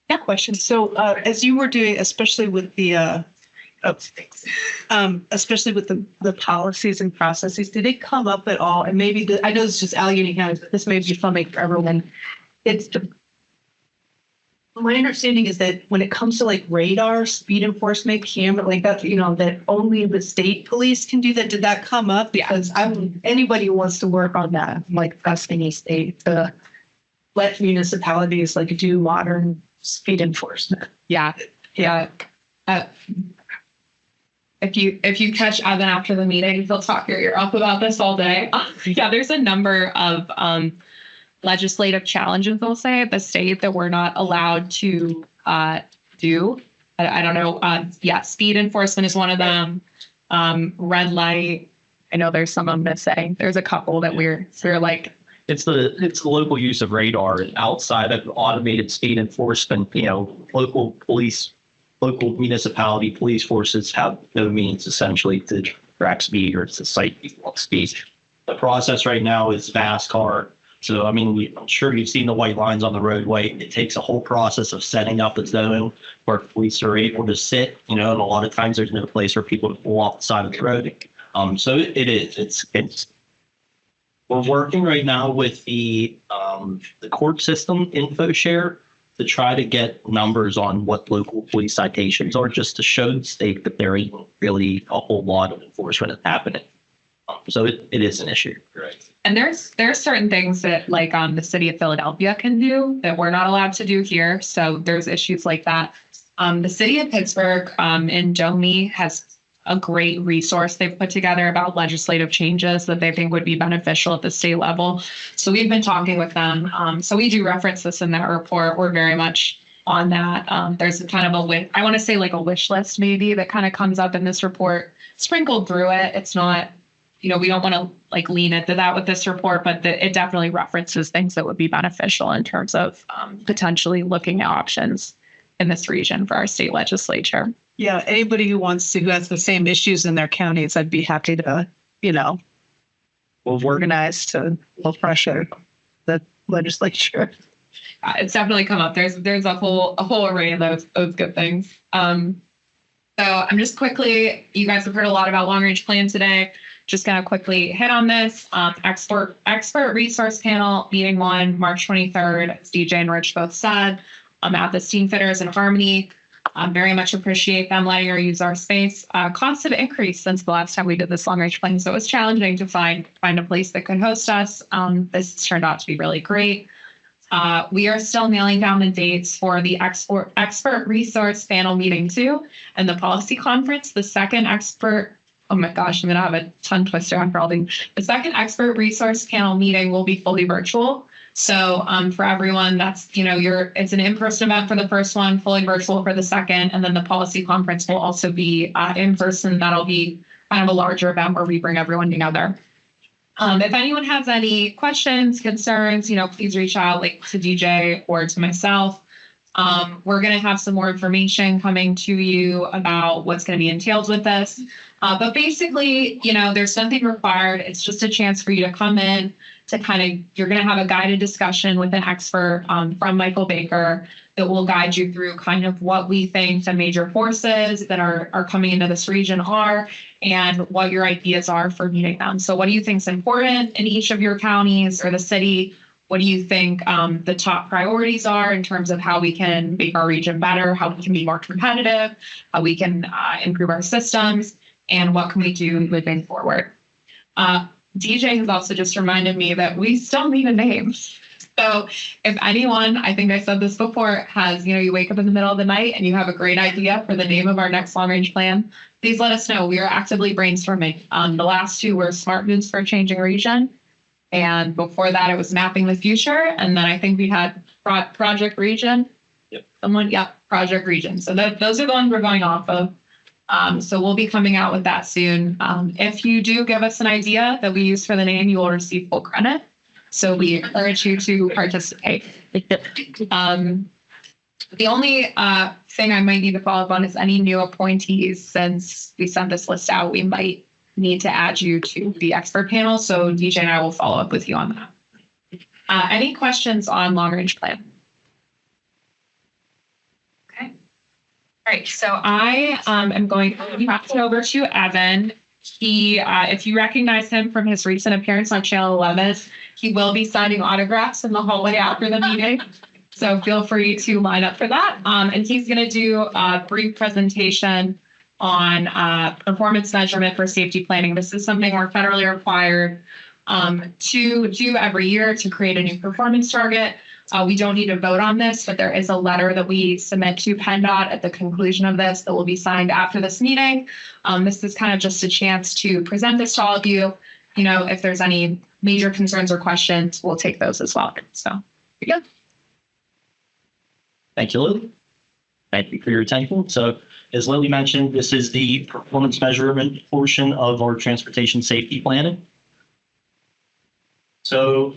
got a question. So as you were doing, especially with the especially with the policies and processes, did it come up at all? And maybe I know it's just Allegheny County, but this may be something for everyone. My understanding is that when it comes to like radar, speed enforcement, camera, like that, that only the state police can do that. Did that come up? Because anybody who wants to work on that, like asking a state to let municipalities like do modern speed enforcement. Yeah. If you catch Evan after the meeting, he'll talk your ear off about this all day. Yeah, there's a number of legislative challenges, they'll say, at the state that we're not allowed to do. I don't know. Speed enforcement is one of them. Red light. I know there's some I'm missing. There's a couple that we're like. It's the local use of radar outside of automated speed enforcement. Local municipality police forces have no means essentially to track speed or to cite people on speed. The process right now is VASCAR. So, I mean, I'm sure you've seen the white lines on the roadway. It takes a whole process of setting up a zone where police are able to sit, and a lot of times there's no place for people to pull off the side of the road. So it is, we're working right now with the court system info share to try to get numbers on what local police citations are, just to show the state that there isn't really a whole lot of enforcement happening. So it is an issue. Right. And there's certain things that like the city of Philadelphia can do that we're not allowed to do here. So there's issues like that. The city of Pittsburgh in DOMI has a great resource they've put together about legislative changes that they think would be beneficial at the state level. So we've been talking with them. So we do reference this in that report. We're very much on that. There's kind of I want to say like a wish list maybe that kind of comes up in this report, sprinkled through it. It's not, we don't want to like lean into that with this report, but it definitely references things that would be beneficial in terms of potentially looking at options in this region for our state legislature. Yeah, anybody who has the same issues in their counties, I'd be happy to, organize to pressure the legislature. It's definitely come up. There's a whole array of those good things. So I'm just quickly, you guys have heard a lot about long range plan today. Just gonna quickly hit on this. Expert resource panel meeting 1, March 23rd, as DJ and Rich both said. At the Steamfitters in Harmony. Very much appreciate them letting her use our space. Costs have increased since the last time we did this long range plan, so it was challenging to find a place that could host us. This turned out to be really great. We are still nailing down the dates for the expert resource panel meeting 2 and the policy conference. The second expert, oh my gosh, I'm gonna have a tongue twister after all these. The second expert resource panel meeting will be fully virtual. So for everyone, that's, it's an in-person event for the first one, fully virtual for the second, and then the policy conference will also be in person. That'll be kind of a larger event where we bring everyone together. If anyone has any questions, concerns, please reach out to DJ or to myself. We're going to have some more information coming to you about what's going to be entailed with this. But basically, there's nothing required. It's just a chance for you to come in to you're going to have a guided discussion with an expert from Michael Baker that will guide you through kind of what we think the major forces that are coming into this region are and what your ideas are for meeting them. So what do you think is important in each of your counties or the city? What do you think the top priorities are in terms of how we can make our region better, how we can be more competitive, how we can improve our systems, and what can we do moving forward? DJ has also just reminded me that we still need a name. So if anyone, I think I said this before, has, you wake up in the middle of the night and you have a great idea for the name of our next long range plan, please let us know. We are actively brainstorming. The last 2 were Smart Moves for a Changing Region. And before that, it was Mapping the Future. And then I think we had Project Region. Yep. Project Region. So those are the ones we're going off of. So we'll be coming out with that soon. If you do give us an idea that we use for the name, you will receive full credit. So we encourage you to participate. The only thing I might need to follow up on is any new appointees. Since we sent this list out, we might need to add you to the expert panel. So DJ and I will follow up with you on that. Any questions on long range plan? Okay. All right. So I am going to pass it over to Evan. He, if you recognize him from his recent appearance on Channel 11, he will be signing autographs in the hallway after the meeting. So feel free to line up for that. And he's going to do a brief presentation on performance measurement for safety planning. This is something we're federally required to do every year to create a new performance target. We don't need to vote on this, but there is a letter that we submit to PennDOT at the conclusion of this that will be signed after this meeting. This is kind of just a chance to present this to all of you. If there's any major concerns or questions, we'll take those as well. So here you go. Thank you, Lily. Thank you for your attention. So as Lily mentioned, this is the performance measurement portion of our transportation safety planning. So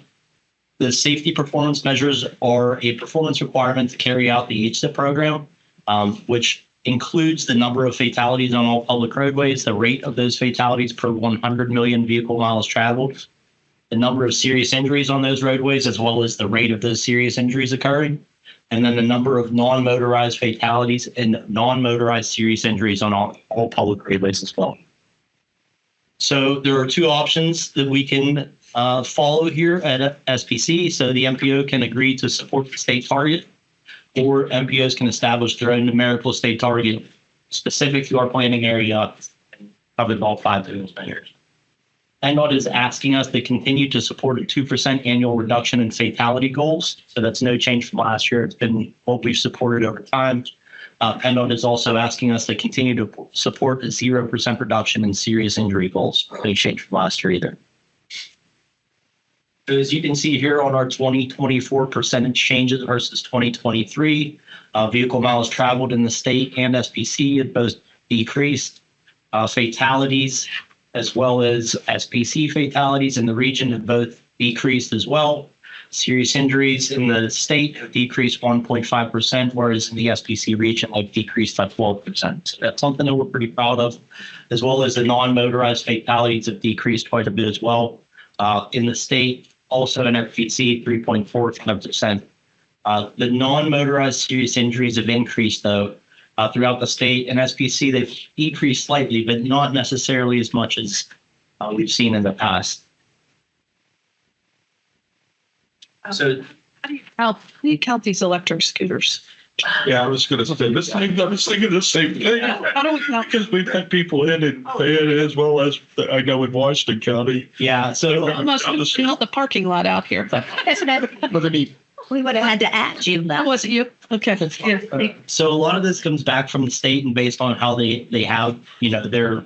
the safety performance measures are a performance requirement to carry out the HSIP program, which includes the number of fatalities on all public roadways, the rate of those fatalities per 100 million vehicle miles traveled, the number of serious injuries on those roadways, as well as the rate of those serious injuries occurring, and then the number of non-motorized fatalities and non-motorized serious injuries on all public roadways as well. So there are two options that we can follow here at SPC. So the MPO can agree to support the state target, or MPOs can establish their own numerical state target specific to our planning area, covered all 5 of those measures. PennDOT is asking us to continue to support a 2% annual reduction in fatality goals. So that's no change from last year. It's been what we've supported over time. PennDOT is also asking us to continue to support a 0% reduction in serious injury goals. No change from last year either. So as you can see here on our 2024 percentage changes versus 2023, vehicle miles traveled in the state and SPC have both decreased. Fatalities, as well as SPC fatalities in the region, have both decreased as well. Serious injuries in the state have decreased 1.5%, whereas in the SPC region have decreased by 12%. So that's something that we're pretty proud of, as well as the non-motorized fatalities have decreased quite a bit as well. In the state, also in FPC, 3.45%. The non-motorized serious injuries have increased, though, throughout the state. And SPC, they've decreased slightly, but not necessarily as much as we've seen in the past. So How do you count these electric scooters? Yeah, I was going to say this thing. I was thinking the same thing. How do we count? Because we've had people in and paying as well as I know in Washington County. yeah, so Almost count the parking lot out here. But We would have had to add you that though. wasn't you. Okay. Yeah. So a lot of this comes back from the state and based on how they have, their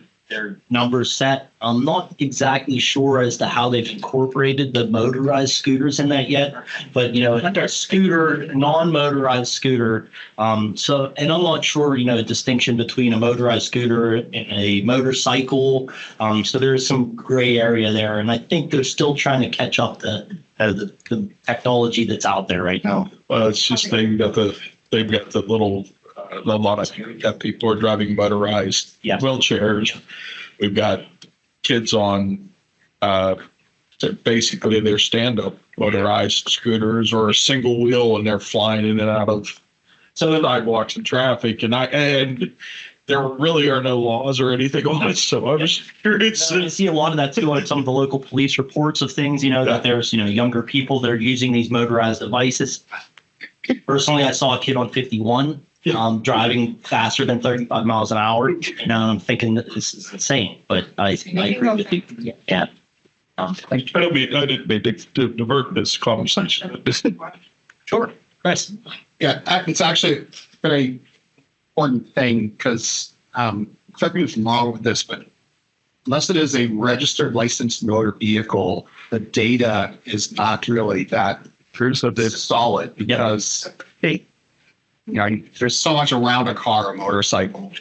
numbers set. I'm not exactly sure as to how they've incorporated the motorized scooters in that yet, but a scooter, non-motorized scooter. And I'm not sure, a distinction between a motorized scooter and a motorcycle. So there's some gray area there, and I think they're still trying to catch up the technology that's out there right now. Well, it's just they've got the little a lot of handicapped people are driving motorized wheelchairs. We've got kids on basically their stand-up motorized scooters or a single wheel, and they're flying in and out of sidewalks and traffic. And there really are no laws or anything on it. So I was curious. I see a lot of that too on some of the local police reports of things, that there's, younger people that are using these motorized devices. Personally, I saw a kid on 51 driving faster than 35 miles an hour. And I'm thinking that this is insane, but I agree with you. Yeah. I didn't mean to divert this conversation. Sure. Chris. Yeah, it's actually a very important thing because, correct me if I'm wrong with this, but unless it is a registered licensed motor vehicle, the data is not really that solid because there's so much around a car, a motorcycle,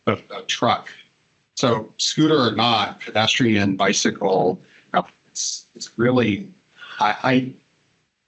a truck. So scooter or not, pedestrian, bicycle, it's really, I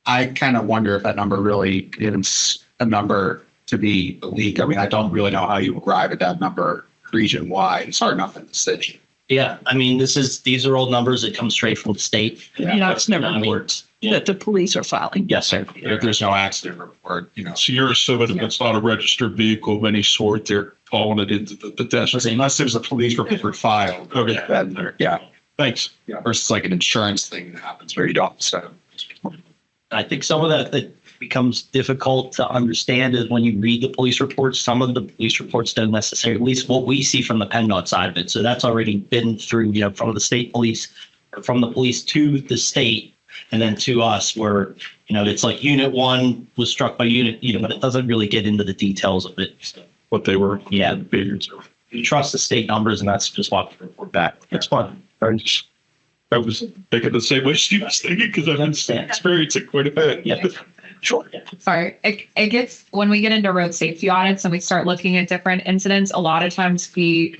kind of wonder if that number really is a number to be a leak. I mean, I don't really know how you arrive at that number region wide. It's hard enough in the city. Yeah, I mean, these are all numbers that come straight from the state. It's never reports that the police are filing. Yes, sir. If there's no accident report, So you're assuming if it's not a registered vehicle of any sort, they're calling it into the pedestrian. Unless there's a police report filed. Okay. Yeah. Thanks. Yeah. Versus like an insurance thing that happens very often. So I think some of that becomes difficult to understand is when you read the police reports. Some of the police reports don't necessarily, at least what we see from the PennDOT side of it. So that's already been through, from the state police, or from the police to the state, and then to us, where it's like Unit 1 was struck by Unit, but it doesn't really get into the details of it. So, what they were. Yeah, you trust the state numbers, and that's just what we report back. It's fun. I was thinking the same way she was thinking because I've been experiencing quite a bit. Yeah. Sure. Sorry. It gets, when we get into road safety audits and we start looking at different incidents, a lot of times we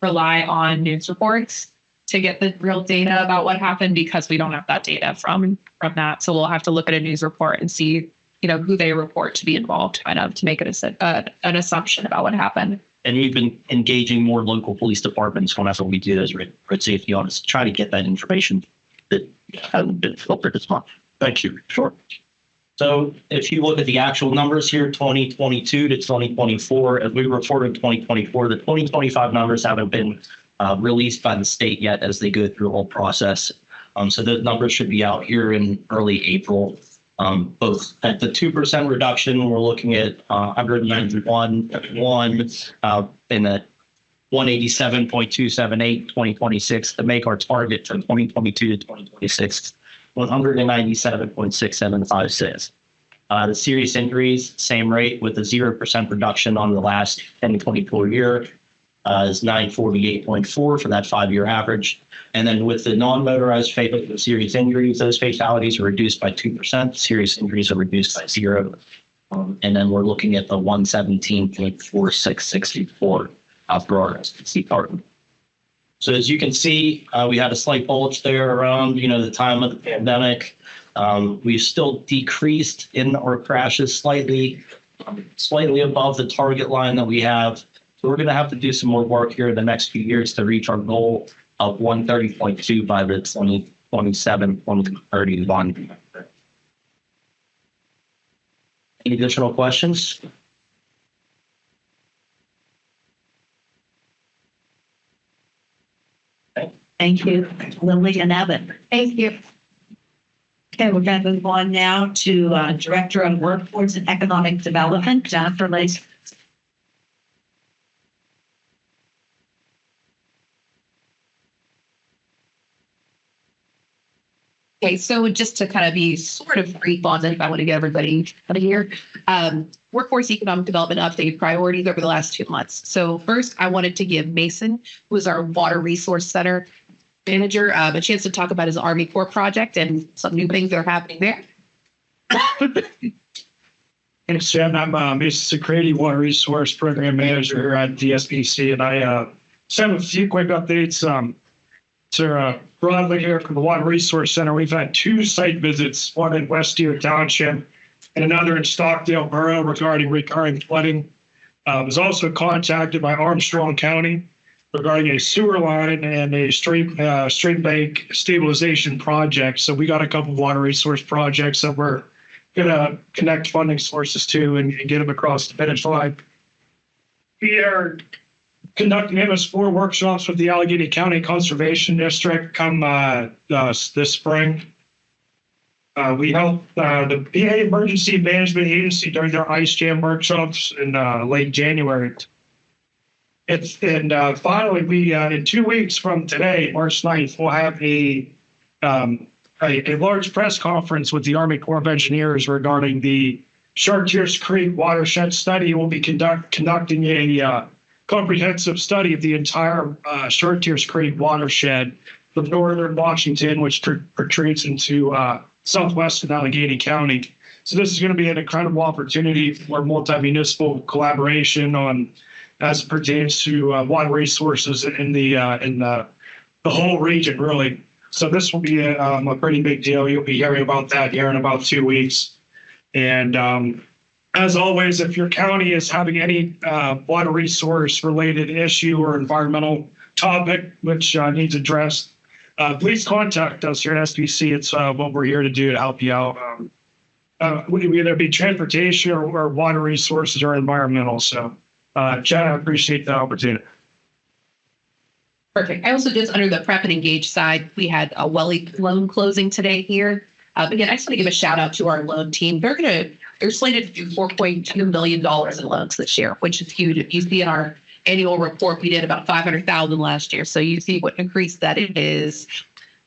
rely on news reports to get the real data about what happened because we don't have that data from that. So we'll have to look at a news report and see, who they report to be involved, kind of to make an assumption about what happened. And we've been engaging more local police departments whenever we do those road safety audits to try to get that information. that haven't been filtered as much. Thank you. Sure. So if you look at the actual numbers here, 2022 to 2024, as we reported 2024, the 2025 numbers haven't been released by the state yet as they go through the whole process. So the numbers should be out here in early April. Both at the 2% reduction, we're looking at 191.1 in the 187.278 2026 to make our target from 2022 to 2026 197.6756. The serious injuries, same rate with a 0% reduction on the last 2024 year is 948.4 for that 5-year average. And then with the non-motorized fatal serious injuries, those fatalities are reduced by 2%. Serious injuries are reduced by 0. And then we're looking at the 117.4664 for our SPC target. So as you can see, we had a slight bulge there around, the time of the pandemic. We've still decreased in our crashes slightly above the target line that we have. So we're going to have to do some more work here in the next few years to reach our goal of 130.2 by the 2027, 2031. Any additional questions? Thank you, Lily and Evan. Thank you. Okay, we're going to move on now to Director of Workforce and Economic Development, Jennifer Lace. Okay, so just to kind of be sort of brief on it, if I want to get everybody out of here, workforce economic development update priorities over the last 2 months. So first, I wanted to give Mason, who is our Water Resource Center manager, a chance to talk about his Army Corps project and some new things that are happening there. And Sam, I'm Mason Secrety, Water Resource Program Manager here at DSPC, and I just have a few quick updates. Broadly here from the Water Resource Center, we've had 2 site visits, one in West Deer Township and another in Stockdale Borough regarding recurring flooding. I was also contacted by Armstrong County regarding a sewer line and a stream bank stabilization project. So we got a couple of water resource projects that we're going to connect funding sources to and get them across the finish line. We are conducting MS4 workshops with the Allegheny County Conservation District come this spring. We helped the PA Emergency Management Agency during their ice jam workshops in late January. Finally, we in 2 weeks from today, March 9th, we'll have a large press conference with the Army Corps of Engineers regarding the Chartiers Creek watershed study. We'll be conducting a comprehensive study of the entire Chartiers Creek watershed from northern Washington, which retreats into southwestern Allegheny County. So this is going to be an incredible opportunity for multi-municipal collaboration on as it pertains to water resources in the whole region, really. So this will be a pretty big deal. You'll be hearing about that here in about 2 weeks. And as always, if your county is having any water resource related issue or environmental topic which needs addressed, please contact us here at SPC. It's what we're here to do to help you out. Whether it be transportation or water resources or environmental. So, Jen, I appreciate the opportunity. Perfect. I also just under the prep and engage side, we had a Welly loan closing today here. Again, I just want to give a shout out to our loan team. They're slated to do $4.2 million in loans this year, which is huge. If you see in our annual report, we did about $500,000 last year. So you see what increase that it is.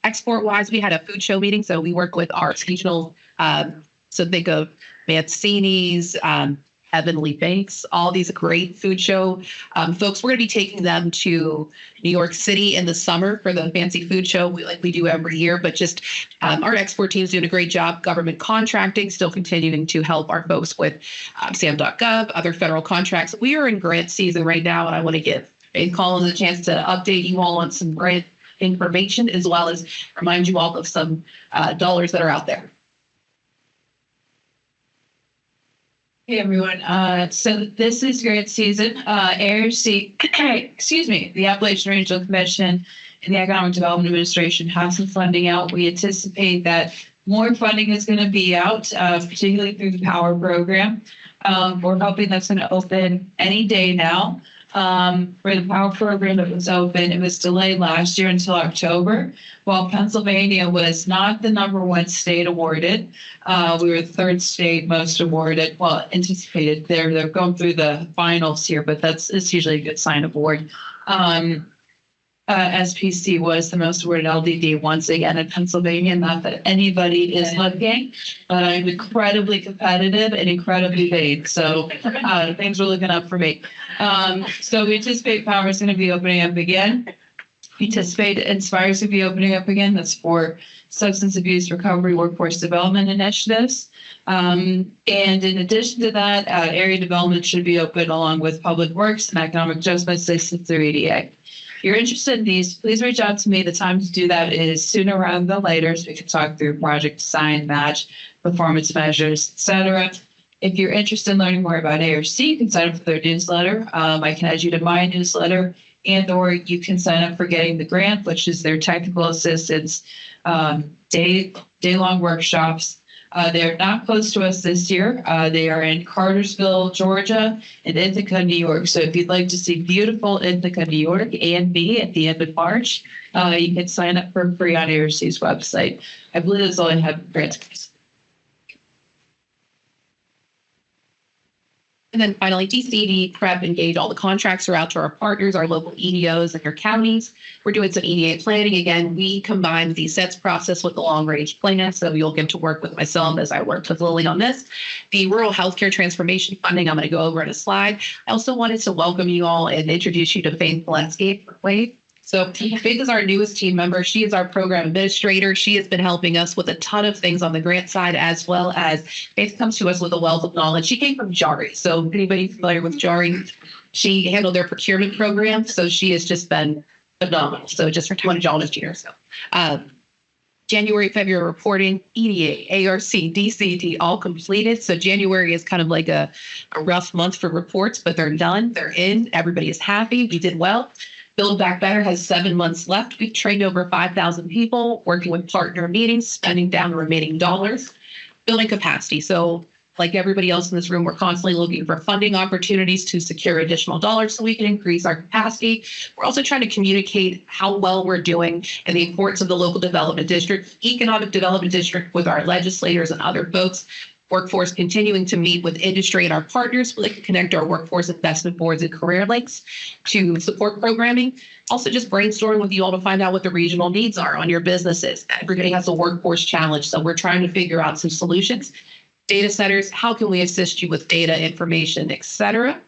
Export wise, we had a food show meeting. So we work with our regional, so think of Mancini's, Heavenly Banks, all these great food show folks. We're going to be taking them to New York City in the summer for the fancy food show we do every year. But just our export team's doing a great job. Government contracting, still continuing to help our folks with SAM.gov, other federal contracts. We are in grant season right now, and I want to give Faith Collins a chance to update you all on some grant information, as well as remind you all of some dollars that are out there. Hey everyone, so this is grant season. ARC, excuse me, the Appalachian Regional Commission and the Economic Development Administration have some funding out. We anticipate that more funding is going to be out, particularly through the POWER program. We're hoping that's going to open any day now. For the POWER program that was open, it was delayed last year until October. While Pennsylvania was not the #1 state awarded, we were the 3rd state most awarded. Well, anticipated. They're going through the finals here, but it's usually a good sign of award. SPC was the most awarded LDD once again in Pennsylvania. Not that anybody is looking, but I'm incredibly competitive and incredibly paid. So things are looking up for me. So we anticipate POWER is going to be opening up again. We anticipate Inspire to be opening up again. That's for substance abuse recovery workforce development initiatives. And in addition to that, area development should be open along with public works and economic adjustment assistance through EDA. If you're interested in these, please reach out to me. The time to do that is sooner rather than later, so we can talk through project design, match, performance measures, etc. If you're interested in learning more about ARC, you can sign up for their newsletter. I can add you to my newsletter, and/or you can sign up for Getting the Grant, which is their technical assistance day-long workshops. They're not close to us this year. They are in Cartersville, Georgia, and Ithaca, New York. So if you'd like to see beautiful Ithaca, New York, A and B at the end of March, you can sign up for free on ARC's website. I believe that's all I have. Grants. And then finally, DCD, prep, engage. All the contracts are out to our partners, our local EDOs and your counties. We're doing some EDA planning. Again, we combine the SETS process with the long-range plan, so you'll get to work with myself as I worked with Lily on this. The rural healthcare transformation funding, I'm going to go over in a slide. I also wanted to welcome you all and introduce you to Faith Landscape Wade. So Faith is our newest team member. She is our program administrator. She has been helping us with a ton of things on the grant side, as well as Faith comes to us with a wealth of knowledge. She came from JARI. So anybody familiar with JARI? She handled their procurement program. So she has just been phenomenal. So just for 20 y'all this year. So January, February reporting, EDA, ARC, DCD, all completed. So January is kind of like a rough month for reports, but they're done. They're in. Everybody is happy. We did well. Build Back Better has 7 months left. We've trained over 5,000 people, working with partner meetings, spending down the remaining dollars, building capacity. So like everybody else in this room, we're constantly looking for funding opportunities to secure additional dollars so we can increase our capacity. We're also trying to communicate how well we're doing and the importance of the local development district, economic development district with our legislators and other folks. Workforce continuing to meet with industry and our partners. We connect our workforce investment boards and career links to support programming. Also just brainstorm with you all to find out what the regional needs are on your businesses. Everybody has a workforce challenge, so we're trying to figure out some solutions. Data centers, how can we assist you with data, information, etc.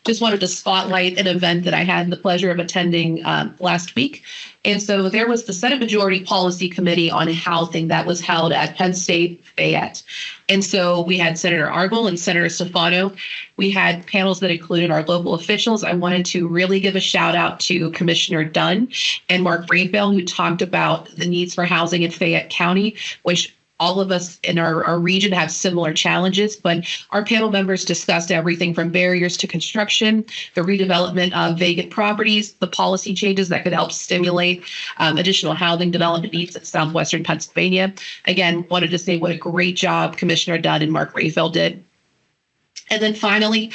Just wanted to spotlight an event that I had the pleasure of attending last week. And so there was the Senate Majority Policy Committee on Housing that was held at Penn State Fayette. And so we had Senator Argel and Senator Stefano. We had panels that included our local officials. I wanted to really give a shout out to Commissioner Dunn and Mark Raphael, who talked about the needs for housing in Fayette County, which all of us in our region have similar challenges, but our panel members discussed everything from barriers to construction, the redevelopment of vacant properties, the policy changes that could help stimulate additional housing development needs in southwestern Pennsylvania. Again, wanted to say what a great job Commissioner Dunn and Mark Raphael did. And then finally,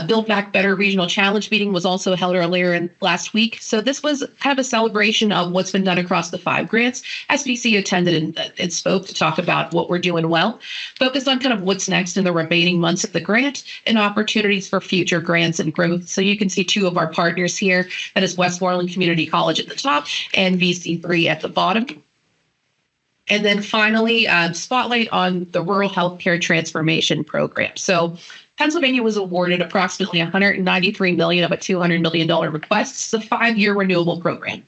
Build Back Better Regional Challenge meeting was also held earlier last week. So this was kind of a celebration of what's been done across the 5 grants. SBC attended and spoke to talk about what we're doing well, focused on kind of what's next in the remaining months of the grant and opportunities for future grants and growth. So you can see 2 of our partners here. That is Westmoreland Community College at the top and VC3 at the bottom. And then finally, spotlight on the Rural Healthcare Transformation Program. So Pennsylvania was awarded approximately $193 million of a $200 million request. It's a 5-year renewable program.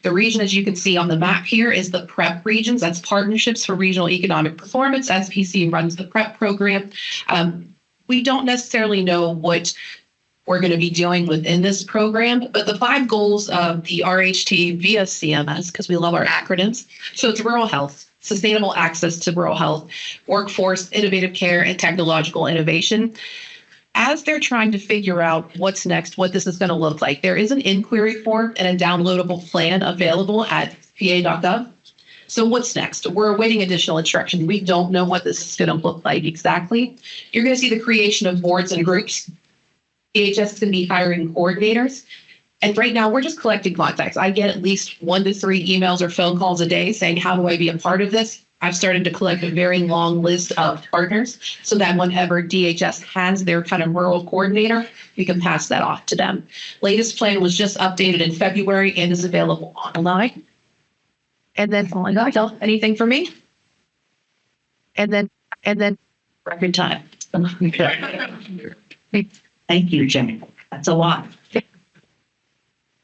The region, as you can see on the map here, is the PREP regions. That's Partnerships for Regional Economic Performance. SPC runs the PREP program. We don't necessarily know what we're going to be doing within this program, but the 5 goals of the RHT via CMS, because we love our acronyms. So it's rural health, sustainable access to rural health, workforce, innovative care, and technological innovation. as they're trying to figure out what's next, what this is going to look like, there is an inquiry form and a downloadable plan available at pa.gov. So what's next? We're awaiting additional instruction. We don't know what this is going to look like exactly. You're going to see the creation of boards and groups. DHS is going to be hiring coordinators. And right now, we're just collecting contacts. I get at least 1 to 3 emails or phone calls a day saying, how do I be a part of this? I've started to collect a very long list of partners so that whenever DHS has their kind of rural coordinator, we can pass that off to them. Latest plan was just updated in February and is available online. And then, oh my God, anything for me? And then record time. Thank you, Jimmy. That's a lot.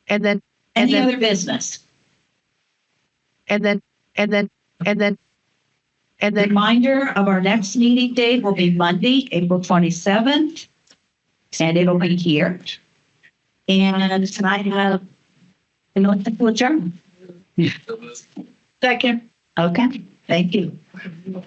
And then, Any other business? Reminder of our next meeting date will be Monday, April 27th. And it'll be here. And tonight I have an electrical adjournment. Second. Okay, thank you.